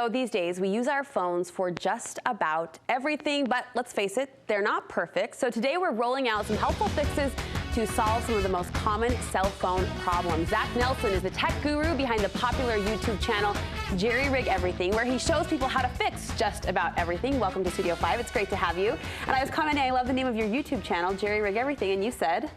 So these days we use our phones for just about everything, but let's face it, they're not perfect. So today we're rolling out some helpful fixes to solve some of the most common cell phone problems. Zach Nelson is the tech guru behind the popular YouTube channel Jerry Rig Everything, where he shows people how to fix just about everything. Welcome to Studio 5. It's great to have you. And I was commenting, I love the name of your YouTube channel, Jerry Rig Everything, and you said?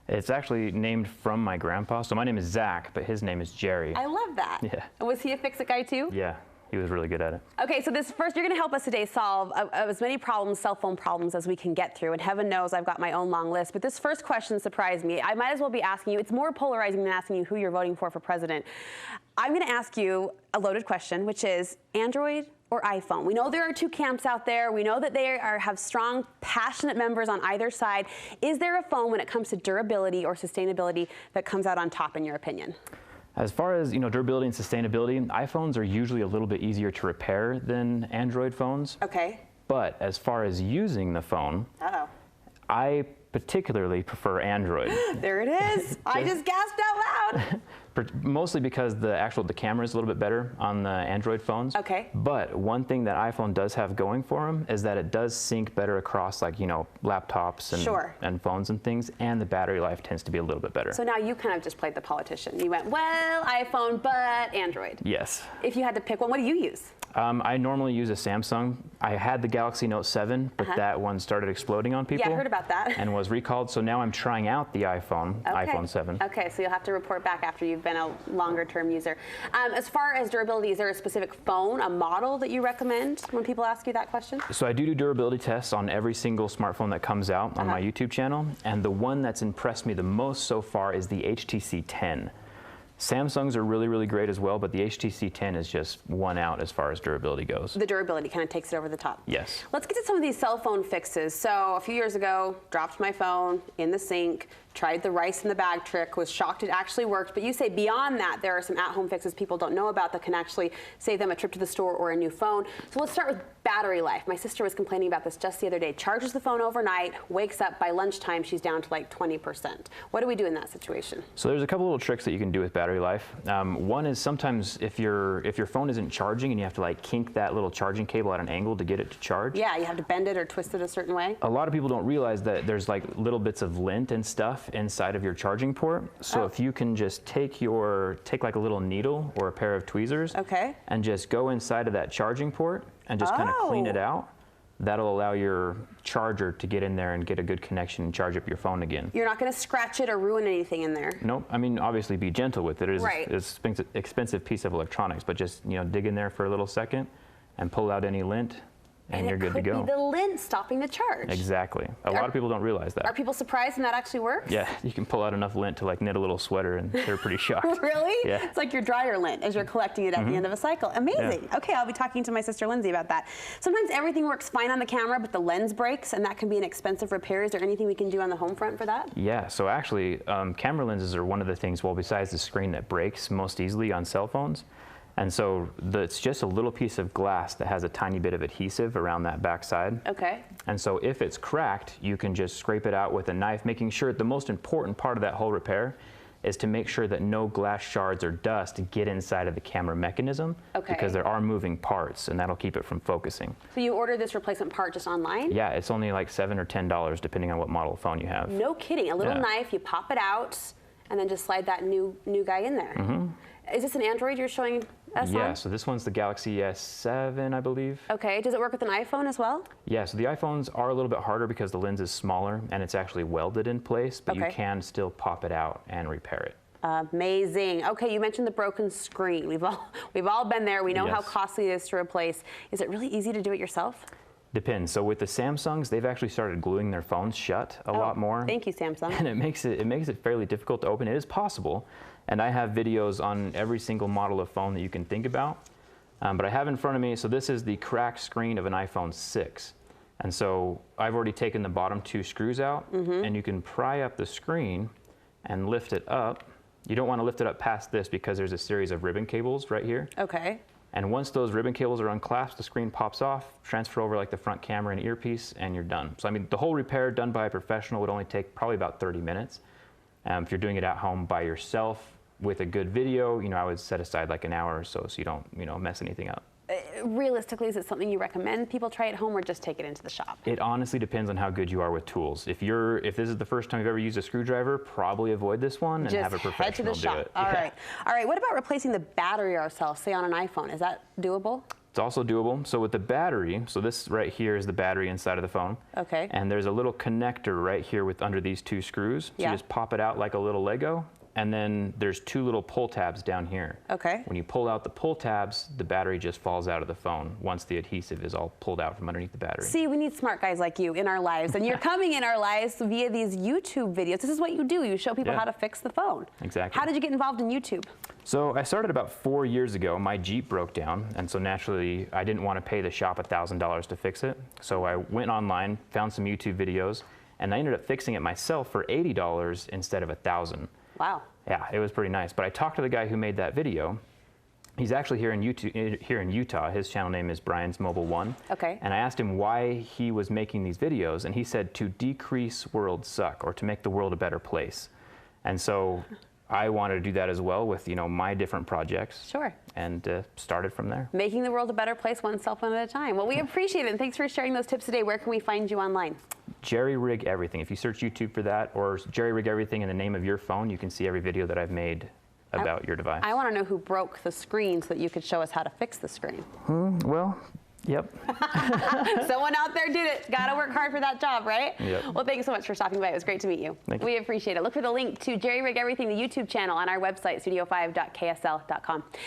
It's actually named from my grandpa. So my name is Zach, but his name is Jerry. I love that. Yeah. And was he a fix-it guy too? Yeah. He was really good at it. Okay, so this first, you're going to help us today solve as many problems, cell phone problems, as we can get through. And heaven knows I've got my own long list. But this first question surprised me. I might as well be asking you. It's more polarizing than asking you who you're voting for president. I'm going to ask you a loaded question, which is Android or iPhone? We know there are two camps out there. We know that they have strong, passionate members on either side. Is there a phone, when it comes to durability or sustainability, that comes out on top, in your opinion? As far as durability and sustainability, iPhones are usually a little bit easier to repair than Android phones. Okay. But as far as using the phone, I particularly prefer Android. There it is. I just gasped out loud. Mostly because the camera is a little bit better on the Android phones. Okay. But one thing that iPhone does have going for them is that it does sync better across laptops and phones and things, and the battery life tends to be a little bit better. So now you kind of just played the politician. You went, well, iPhone, but Android. Yes. If you had to pick one, what do you use? I normally use a Samsung. I had the Galaxy Note 7, but that one started exploding on people. Yeah, I heard about that. And was recalled, so now I'm trying out the iPhone 7. Okay, so you'll have to report back after you've been a longer-term user. As far as durability, is there a specific phone, a model that you recommend when people ask you that question? So I do durability tests on every single smartphone that comes out on my YouTube channel, and the one that's impressed me the most so far is the HTC 10. Samsungs are really, really great as well, but the HTC 10 is just one out as far as durability goes. The durability kind of takes it over the top. Yes. Let's get to some of these cell phone fixes. So a few years ago, dropped my phone in the sink, tried the rice in the bag trick, was shocked it actually worked. But you say beyond that, there are some at-home fixes people don't know about that can actually save them a trip to the store or a new phone. So let's start with battery life. My sister was complaining about this just the other day. Charges the phone overnight, wakes up by lunchtime, she's down to like 20%. What do we do in that situation? So there's a couple little tricks that you can do with battery life. One is sometimes if your phone isn't charging and you have to kink that little charging cable at an angle to get it to charge. Yeah, you have to bend it or twist it a certain way. A lot of people don't realize that there's little bits of lint and stuff inside of your charging port. So if you can just take like a little needle or a pair of tweezers and just go inside of that charging port and just kind of clean it out, that'll allow your charger to get in there and get a good connection and charge up your phone again. You're not going to scratch it or ruin anything in there? Nope. I mean, obviously be gentle with it. It's an expensive piece of electronics, but just dig in there for a little second and pull out any lint, and you're good to go. It could be the lint stopping the charge. Exactly. A lot of people don't realize that. Are people surprised when that actually works? Yeah, you can pull out enough lint to knit a little sweater, and they're pretty shocked. Really? Yeah. It's like your dryer lint as you're collecting it at the end of a cycle. Amazing. Yeah. Okay, I'll be talking to my sister Lindsay about that. Sometimes everything works fine on the camera, but the lens breaks, and that can be an expensive repair. Is there anything we can do on the home front for that? Yeah, so actually, camera lenses are one of the things, besides the screen, that breaks most easily on cell phones. And so it's just a little piece of glass that has a tiny bit of adhesive around that back side. Okay. And so if it's cracked, you can just scrape it out with a knife, making sure the most important part of that whole repair is to make sure that no glass shards or dust get inside of the camera mechanism, because there are moving parts, and that'll keep it from focusing. So you order this replacement part just online? Yeah, it's only like $7 or $10 depending on what model of phone you have. No kidding. A little knife, you pop it out, and then just slide that new guy in there. Is this an Android you're showing us on? Yeah, so this one's the Galaxy S7, I believe. Okay, does it work with an iPhone as well? Yeah, so the iPhones are a little bit harder because the lens is smaller and it's actually welded in place, but you can still pop it out and repair it. Amazing. Okay, you mentioned the broken screen. We've all been there. We know how costly it is to replace. Is it really easy to do it yourself? Depends. So with the Samsungs, they've actually started gluing their phones shut a lot more. Thank you, Samsung. And it makes it fairly difficult to open. It is possible, and I have videos on every single model of phone that you can think about. But I have in front of me, so this is the cracked screen of an iPhone 6. And so I've already taken the bottom two screws out, and you can pry up the screen and lift it up. You don't want to lift it up past this because there's a series of ribbon cables right here. Okay. And once those ribbon cables are unclasped, the screen pops off, transfer over the front camera and earpiece, and you're done. So I mean, the whole repair done by a professional would only take probably about 30 minutes. If you're doing it at home by yourself with a good video, I would set aside like an hour or so you don't, mess anything up. realistically, is it something you recommend people try at home or just take it into the shop? It honestly depends on how good you are with tools. If this is the first time you've ever used a screwdriver, probably avoid this one and have a professional head to the shop. do it. All right. All right. What about replacing the battery ourselves, say on an iPhone? Is that doable? It's also doable. So with the battery, so this right here is the battery inside of the phone. Okay. And there's a little connector right here with under these two screws. So Yeah. you just pop it out like a little Lego. And then there's two little pull tabs down here. Okay. When you pull out the pull tabs, the battery just falls out of the phone once the adhesive is all pulled out from underneath the battery. See, we need smart guys like you in our lives, and you're coming in our lives via these YouTube videos. This is what you do. You show people Yeah. how to fix the phone. Exactly. How did you get involved in YouTube? So I started about 4 years ago. My Jeep broke down, and so naturally I didn't want to pay the shop $1,000 to fix it. So I went online, found some YouTube videos, and I ended up fixing it myself for $80 instead of $1,000. Wow. Yeah, it was pretty nice. But I talked to the guy who made that video. He's actually here in Utah. His channel name is Brian's Mobile One. Okay. And I asked him why he was making these videos, and he said to decrease world suck, or to make the world a better place. And so I wanted to do that as well with my different projects. Sure. And started from there. Making the world a better place, one cell phone at a time. Well, we appreciate it, and thanks for sharing those tips today. Where can we find you online? Jerry Rig Everything. If you search YouTube for that, or Jerry Rig Everything in the name of your phone, you can see every video that I've made about your device. I want to know who broke the screen so that you could show us how to fix the screen. Well, yep. Someone out there did it. Got to work hard for that job, right? Yep. Well, thanks so much for stopping by. It was great to meet you. Thank you. We appreciate it. Look for the link to Jerry Rig Everything, the YouTube channel, on our website, studio5.ksl.com.